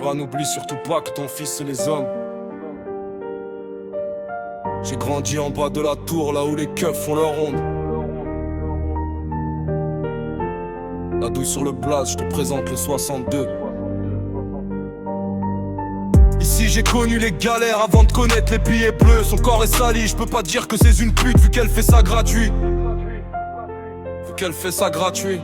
Baba, n'oublie surtout pas que ton fils c'est les hommes. J'ai grandi en bas de la tour, là où les keufs font leur ronde. La douille sur le blaze, je te présente le 62. Ici j'ai connu les galères avant de connaître les billets bleus. Son corps est sali, je peux pas dire que c'est une pute vu qu'elle fait ça gratuit. Vu qu'elle fait ça gratuit.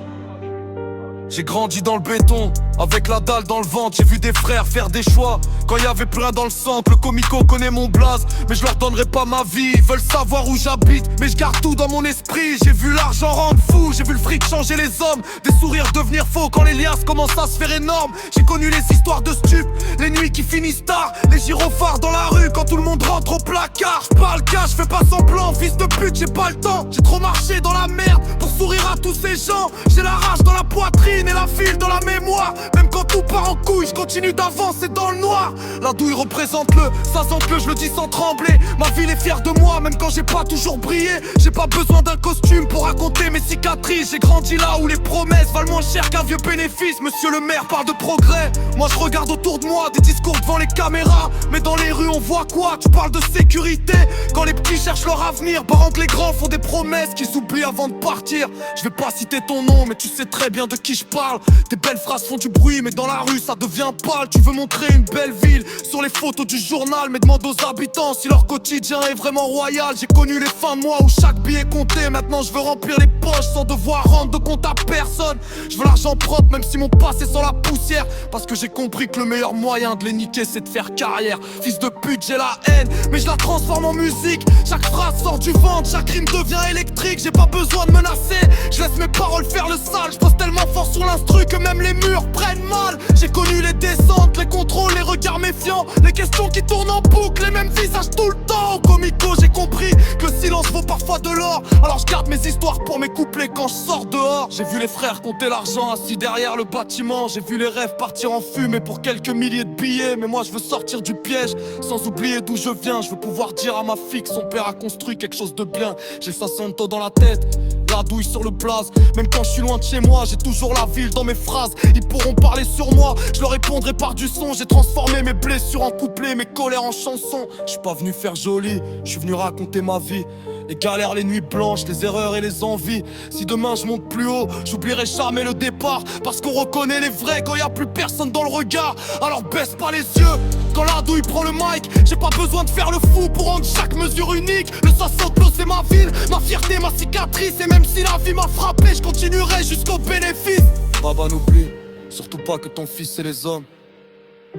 J'ai grandi dans le béton, avec la dalle dans le ventre. J'ai vu des frères faire des choix quand il y avait plein dans le centre. Le comico connaît mon blaze, mais je leur donnerai pas ma vie. Ils veulent savoir où j'habite, mais je garde tout dans mon esprit. J'ai vu l'argent rendre fou, j'ai vu le fric changer les hommes. Des sourires devenir faux quand les liasses commencent à se faire énormes. J'ai connu les histoires de stupes, les nuits qui finissent tard, les gyrophares dans la rue quand tout le monde rentre au placard. J'parle cash, je fais pas semblant, fils de pute, j'ai pas le temps. J'ai trop marché dans la merde pour sourire à tous ces gens. J'ai la rage dans la poitrine et la file dans la mémoire. Même quand tout part en couille, je continue d'avancer dans le noir. La douille représente le, ça sent que je le dis sans trembler. Ma ville est fière de moi, même quand j'ai pas toujours brillé. J'ai pas besoin d'un costume pour raconter mes cicatrices. J'ai grandi là où les promesses valent moins cher qu'un vieux bénéfice. Monsieur le maire parle de progrès, moi je regarde autour de moi des discours devant les caméras. Mais dans les rues on voit quoi? Tu parles de sécurité quand les petits cherchent leur avenir, pendant que les grands font des promesses qu'ils oublient avant de partir. Je vais pas citer ton nom, mais tu sais très bien de qui je parle. Tes belles phrases font du bruit, mais dans la rue ça devient pâle. Tu veux montrer une belle ville sur les photos du journal, mais demande aux habitants si leur quotidien est vraiment royal. J'ai connu les fins de mois où chaque billet comptait. Maintenant je veux remplir les poches sans devoir rendre de compte à personne. Je veux l'argent propre même si mon passé sent la poussière, parce que j'ai compris que le meilleur moyen de les niquer c'est de faire carrière. Fils de pute, j'ai la haine, mais je la transforme en musique. Chaque phrase sort du ventre, chaque rime devient électrique. J'ai pas besoin de menacer, je laisse mes paroles faire le sale. Je pose tellement fort sur l'instru que même les murs prennent mal. J'ai connu les descentes, les contrôles, les regards méfiants, les questions qui tournent en boucle, les mêmes visages tout le temps. Au comico j'ai compris que le silence vaut parfois de l'or. Alors je garde mes histoires pour mes couplets quand je sors dehors. J'ai vu les frères compter l'argent assis derrière le bâtiment. J'ai vu les rêves partir en fumée pour quelques milliers de billets. Mais moi je veux sortir du piège sans oublier d'où je viens. Je veux pouvoir dire à ma fille que son père a construit quelque chose de bien. J'ai 500 taux dans la tête, la douille sur le blaze. Même quand je suis loin de chez moi, j'ai toujours la ville dans mes phrases. Ils pourront parler sur moi, je leur répondrai par du son. J'ai transformé mes blessures en couplets, mes colères en chansons. Je suis pas venu faire joli, je suis venu raconter ma vie. Les galères, les nuits blanches, les erreurs et les envies. Si demain je monte plus haut, j'oublierai jamais le départ. Parce qu'on reconnaît les vrais quand y a plus personne dans le regard. Alors baisse pas les yeux quand la douille prend le mic. J'ai pas besoin de faire le fou pour rendre chaque mesure unique. Le 60 clos c'est ma ville, ma fierté, ma cicatrice. Et même si la vie m'a frappé, je continuerai jusqu'au bénéfice. Baba, n'oublie surtout pas que ton fils c'est les hommes.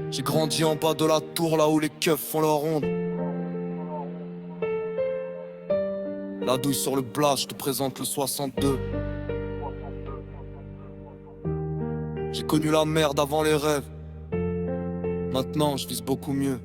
J'ai grandi en bas de la tour, là où les keufs font leur ronde. La douille sur le blaze, je te présente le 62. J'ai connu la merde avant les rêves. Maintenant je vise beaucoup mieux.